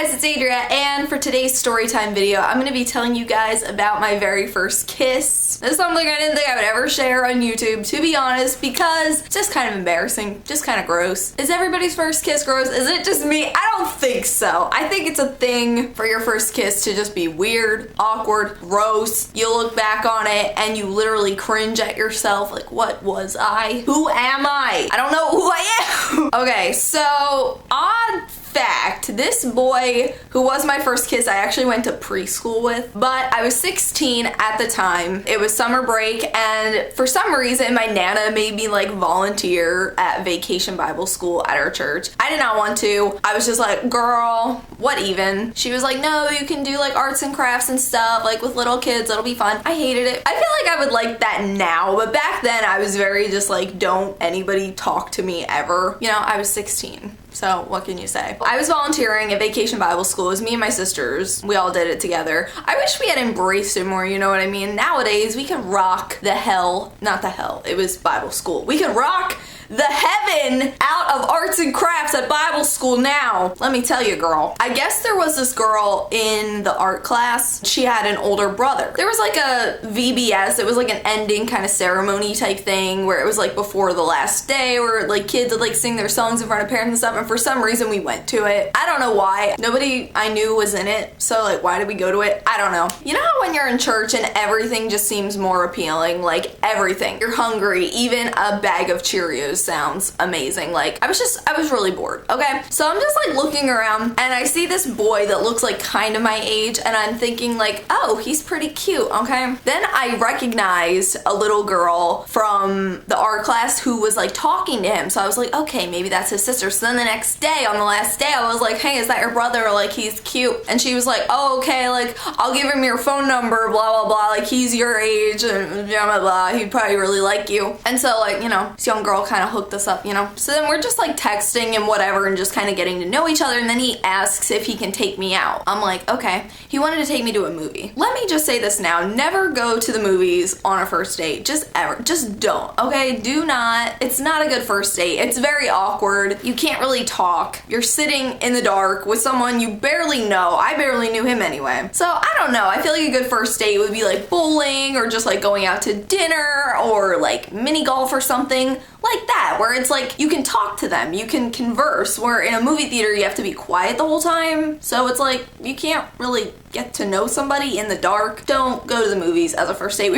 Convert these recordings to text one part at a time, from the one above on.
guys, it's Adria, and for today's storytime video, I'm going to be telling you guys about my very first kiss. This is something I didn't think I would ever share on YouTube, to be honest, because it's just kind of embarrassing, just kind of gross. Is everybody's first kiss gross? Is it just me? I don't think so. I think it's a thing for your first kiss to just be weird, awkward, gross. You look back on it and you literally cringe at yourself, like, what was I? Who am I? I don't know who I am. Okay, so odd fact, this boy who was my first kiss I actually went to preschool with, but I was 16 at the time. It was summer break, and for some reason my Nana made me like volunteer at Vacation Bible School at our church. I did not want to. I was just like, girl, what even? She was like, no, you can do like arts and crafts and stuff like with little kids, it'll be fun. I hated it. I feel like I would like that now, but back then I was very just like, don't anybody talk to me ever. You know, I was 16. So what can you say? I was volunteering at Vacation Bible School. It was me and my sisters. We all did it together. I wish we had embraced it more, you know what I mean? Nowadays, we can rock the hell, not the hell, it was Bible school. We can rock the heaven out of arts and crafts at Bible school now. Let me tell you, girl. I guess there was this girl in the art class. She had an older brother. There was like a VBS. It was like an ending kind of ceremony type thing where it was like before the last day where like kids would like sing their songs in front of parents and stuff, and for some reason we went to it. I don't know why. Nobody I knew was in it, so like why did we go to it? I don't know. You know how when you're in church and everything just seems more appealing? Like everything. You're hungry. Even a bag of Cheerios sounds amazing. Like I was really bored. Okay, so I'm just like looking around and I see this boy that looks like kind of my age, and I'm thinking like, oh, he's pretty cute. Okay, then I recognized a little girl from the art class who was like talking to him, so I was like, okay, maybe that's his sister. So then the next day, on the last day, I was like, hey, is that your brother? Like, he's cute. And she was like, oh, okay, like I'll give him your phone number, blah blah blah, like he's your age and blah blah blah, he'd probably really like you. And so like, you know, this young girl kind of hooked us up, you know. So then we're just like texting and whatever and just kind of getting to know each other, and then he asks if he can take me out. I'm like, okay. He wanted to take me to a movie. Let me just say this now, never go to the movies on a first date. Just ever. Just don't. Okay? Do not. It's not a good first date. It's very awkward. You can't really talk. You're sitting in the dark with someone you barely know. I barely knew him anyway. So I don't know. I feel like a good first date would be like bowling or just like going out to dinner or like mini golf or something like that, where it's like you can talk to them, you can converse, where in a movie theater you have to be quiet the whole time. So it's like you can't really get to know somebody in the dark. Don't go to the movies as a first date.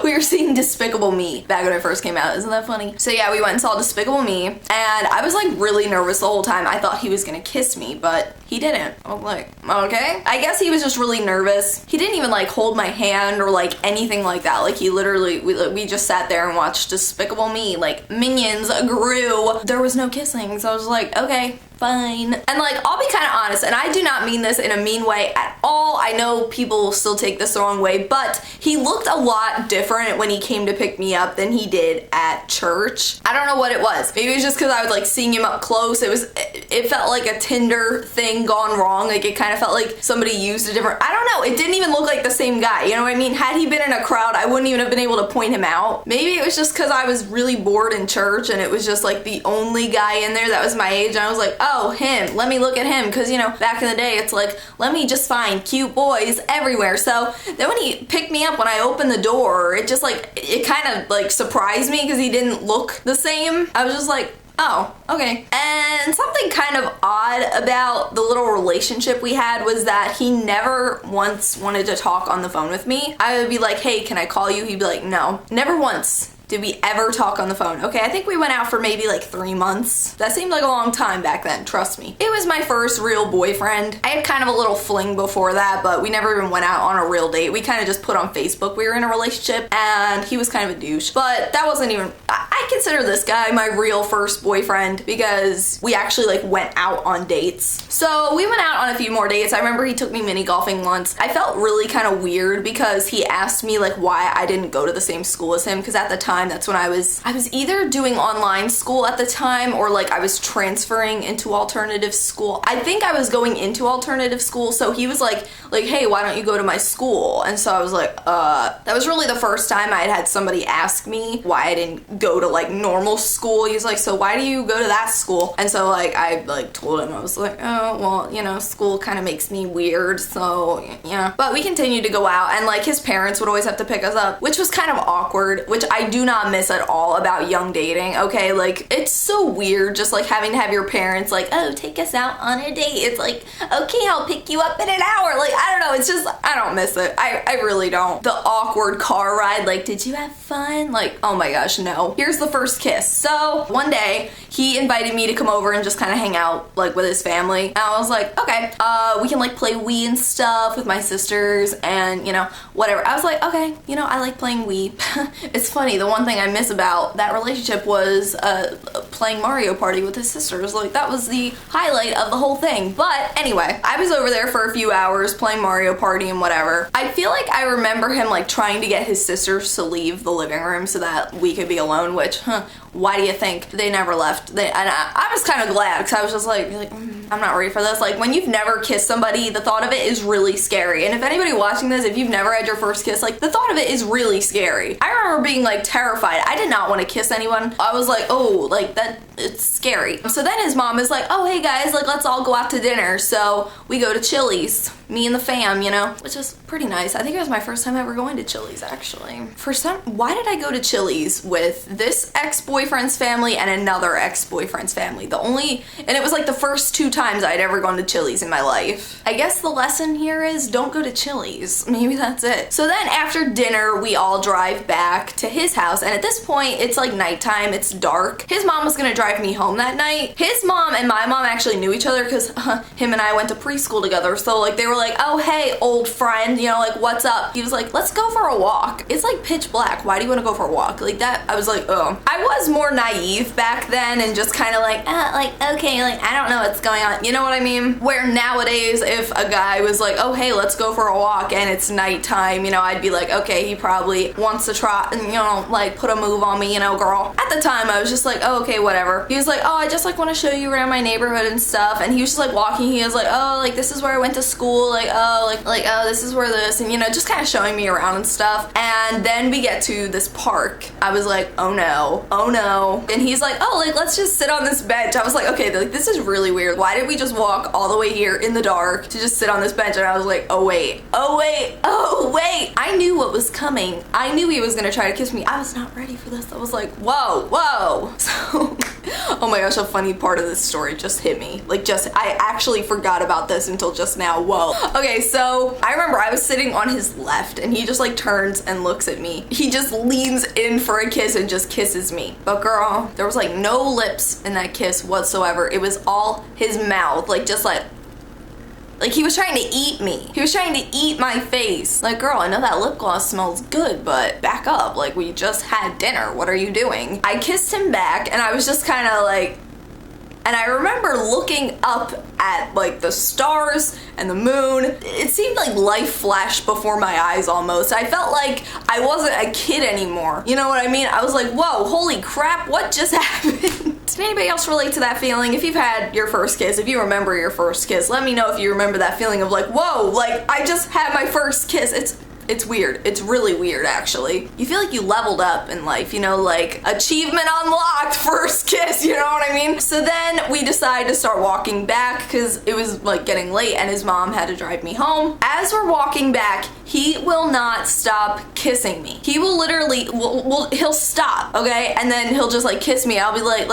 We were seeing Despicable Me back when it first came out. Isn't that funny? So yeah, we went and saw Despicable Me, and I was like really nervous the whole time. I thought he was gonna kiss me, but he didn't. I was like, okay. I guess he was just really nervous. He didn't even like hold my hand or like anything like that. Like he literally, we just sat there and watched Despicable Me, like Minions grew. There was no kissing, so I was like, okay, fine. And like, I'll be kind of honest, and I do not mean this in a mean way at all. I know people will still take this the wrong way, but he looked a lot different when he came to pick me up than he did at church. I don't know what it was. Maybe it was just because I was like seeing him up close. It felt like a Tinder thing gone wrong. Like it kind of felt like somebody used a different, I don't know. It didn't even look like the same guy. You know what I mean? Had he been in a crowd, I wouldn't even have been able to point him out. Maybe it was just because I was really bored in church and it was just like the only guy in there that was my age, and I was like, oh, him, let me look at him, because you know, back in the day it's like, let me just find cute boys everywhere. So then when he picked me up, when I opened the door, it just like, it kind of like surprised me because he didn't look the same. I was just like, oh, okay. And something kind of odd about the little relationship we had was that he never once wanted to talk on the phone with me. I would be like, hey, can I call you? He'd be like, no. Never once did we ever talk on the phone. Okay, I think we went out for maybe like 3 months. That seemed like a long time back then, trust me. It was my first real boyfriend. I had kind of a little fling before that, but we never even went out on a real date. We kind of just put on Facebook we were in a relationship, and he was kind of a douche. But that wasn't even, I consider this guy my real first boyfriend because we actually like went out on dates. So we went out on a few more dates. I remember he took me mini golfing once. I felt really kind of weird because he asked me like why I didn't go to the same school as him, because at the time time. That's when I was either doing online school at the time, or like I was transferring into alternative school. I think I was going into alternative school, so he was like, hey, why don't you go to my school? And so I was like, that was really the first time I had somebody ask me why I didn't go to like normal school. He's like, so why do you go to that school? And so like I like told him, I was like, oh, well, you know, school kind of makes me weird, so yeah. But we continued to go out, and like his parents would always have to pick us up, which was kind of awkward, which I do not miss at all about young dating, okay? Like, it's so weird just like having to have your parents like, oh, take us out on a date. It's like, okay, I'll pick you up in an hour. Like, I don't know, it's just, I don't miss it. I really don't. The awkward car ride, like, did you have fun? Like, oh my gosh, no. Here's the first kiss. So one day he invited me to come over and just kind of hang out like with his family, and I was like, okay, we can like play Wii and stuff with my sisters and, you know, whatever. I was like, okay, you know, I like playing Wii. It's funny, the one thing I miss about that relationship was playing Mario Party with his sisters. Like, that was the highlight of the whole thing. But anyway, I was over there for a few hours playing Mario Party and whatever. I feel like I remember him like trying to get his sisters to leave the living room so that we could be alone, which, why do you think? They never left. And I was kind of glad, because I was just like I'm not ready for this. Like, when you've never kissed somebody, the thought of it is really scary. And if anybody watching this, if you've never had your first kiss, like, the thought of it is really scary. I remember being like terrified. I did not want to kiss anyone. I was like, oh, like that, it's scary. So then his mom is like, oh, hey guys, like, let's all go out to dinner. So we go to Chili's, me and the fam, you know, which is pretty nice. I think it was my first time ever going to Chili's, actually. Why did I go to Chili's with this ex-boyfriend's family and another ex-boyfriend's family? And it was like the first 2 times I'd ever gone to Chili's in my life. I guess the lesson here is don't go to Chili's. Maybe that's it. So then after dinner, we all drive back to his house, and at this point, it's like nighttime, it's dark. His mom was gonna drive me home that night. His mom and my mom actually knew each other because him and I went to preschool together, so like they were like, oh hey, old friend, you know, like, what's up? He was like, let's go for a walk. It's like pitch black. Why do you want to go for a walk? Like that, I was like, oh. I was more naive back then and just kind of like okay, like, I don't know what's going on. You know what I mean? Where nowadays, if a guy was like, oh hey, let's go for a walk, and it's nighttime, you know, I'd be like, okay, he probably wants to try and, you know, like, put a move on me, you know, girl. At the time, I was just like, oh, okay, whatever. He was like, oh, I just like want to show you around my neighborhood and stuff, and he was just like walking. He was like, oh, like, this is where I went to school, like, oh, oh, this is where this, and, you know, just kind of showing me around and stuff. And then we get to this park. I was like, oh no, oh no. And he's like, oh, like, let's just sit on this bench. I was like, okay, like, this is really weird. Why did we just walk all the way here in the dark to just sit on this bench? And I was like, oh wait, oh wait, oh wait. I knew what was coming. I knew he was gonna try to kiss me. I was not ready for this. I was like, whoa, whoa. So, oh my gosh, a funny part of this story just hit me. Like, I actually forgot about this until just now. Whoa. Okay, so I remember I was sitting on his left, and he just like turns and looks at me. He just leans in for a kiss and just kisses me. But girl, there was like no lips in that kiss whatsoever. It was all his mouth, like, just like he was trying to eat me. He was trying to eat my face. Like, girl, I know that lip gloss smells good, but back up. Like, we just had dinner. What are you doing? I kissed him back, and I was just kind of like, and I remember looking up at like the stars and the moon. It seemed like life flashed before my eyes almost. I felt like I wasn't a kid anymore. You know what I mean? I was like, whoa, holy crap, what just happened? Did anybody else relate to that feeling? If you've had your first kiss, if you remember your first kiss, let me know if you remember that feeling of like, whoa, like, I just had my first kiss. It's weird. It's really weird, actually. You feel like you leveled up in life, you know, like, achievement unlocked, first kiss, you know what I mean? So then we decided to start walking back because it was like getting late and his mom had to drive me home. As we're walking back, he will not stop kissing me. He will literally, he'll stop, okay? And then he'll just like kiss me. I'll be like,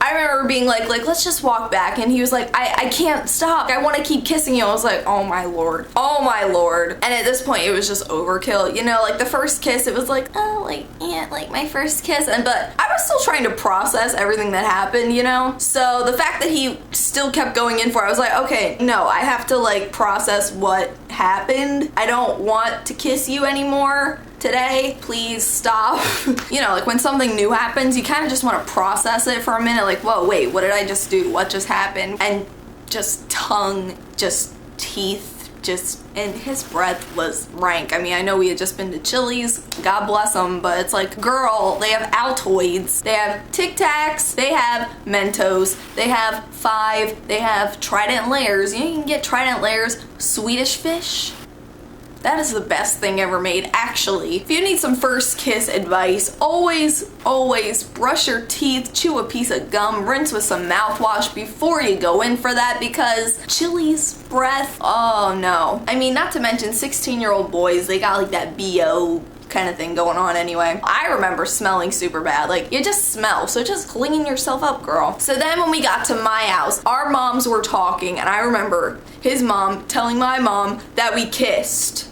I remember being like, let's just walk back. And he was like, I can't stop. I want to keep kissing you. I was like, oh my lord. Oh my lord. And at this point, it was just overkill. You know, like the first kiss, it was like, oh, like, yeah, like my first kiss. But I was still trying to process everything that happened, you know? So the fact that he still kept going in for it, I was like, okay, no, I have to like process what happened. I don't want to kiss you anymore today. Please stop. You know, like when something new happens, you kind of just want to process it for a minute. Like, whoa, wait, what did I just do? What just happened? And just tongue, just teeth, and his breath was rank. I mean, I know we had just been to Chili's, God bless them, but it's like, girl, they have Altoids, they have Tic Tacs, they have Mentos, they have Five, they have Trident Layers. You can get Trident Layers, Swedish Fish. That is the best thing ever made, actually. If you need some first kiss advice, always brush your teeth, chew a piece of gum, rinse with some mouthwash before you go in for that, because Chili's breath, oh no. I mean, not to mention 16-year-old boys, they got like that BO kind of thing going on anyway. I remember smelling super bad. Like, you just smell, so just clean yourself up, girl. So then when we got to my house, our moms were talking, and I remember his mom telling my mom that we kissed.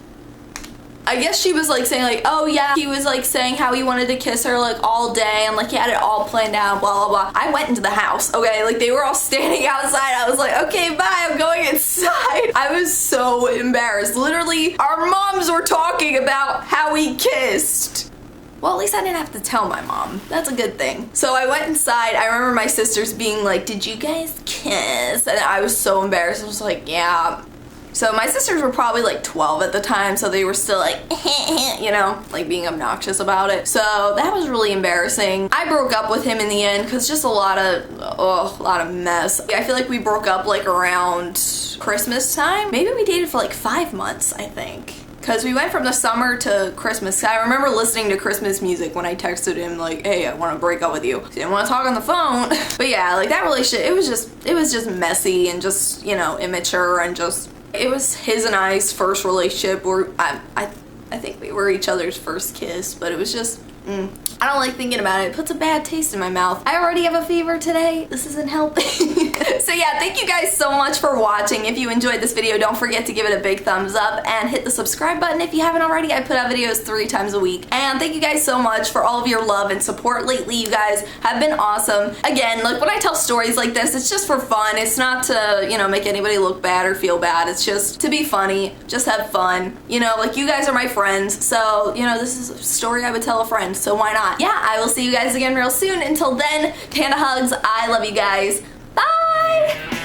I guess she was like saying like, oh yeah, he was like saying how he wanted to kiss her like all day and like he had it all planned out, blah blah blah. I went into the house, okay, like they were all standing outside. I was like, okay, bye, I'm going inside. I was so embarrassed. Literally, our moms were talking about how we kissed. Well, at least I didn't have to tell my mom. That's a good thing. So I went inside. I remember my sisters being like, did you guys kiss? And I was so embarrassed. I was like, yeah. So my sisters were probably like 12 at the time, so they were still like, you know, like being obnoxious about it. So that was really embarrassing. I broke up with him in the end because just a lot of mess. I feel like we broke up like around Christmas time. Maybe we dated for like 5 months, I think. Because we went from the summer to Christmas. I remember listening to Christmas music when I texted him like, hey, I want to break up with you. He didn't want to talk on the phone. But yeah, like that relationship, it was just messy and just, you know, immature and just, it was his and I's first relationship where I think we were each other's first kiss, but it was just, I don't like thinking about it. It puts a bad taste in my mouth. I already have a fever today. This isn't helping. So yeah, thank you guys so much for watching. If you enjoyed this video, don't forget to give it a big thumbs up and hit the subscribe button if you haven't already. I put out videos 3 times a week. And thank you guys so much for all of your love and support lately. You guys have been awesome. Again, like when I tell stories like this, it's just for fun. It's not to, you know, make anybody look bad or feel bad. It's just to be funny, just have fun. You know, like you guys are my friends. So, you know, this is a story I would tell a friend, so why not? Yeah, I will see you guys again real soon. Until then, panda hugs. I love you guys. Bye!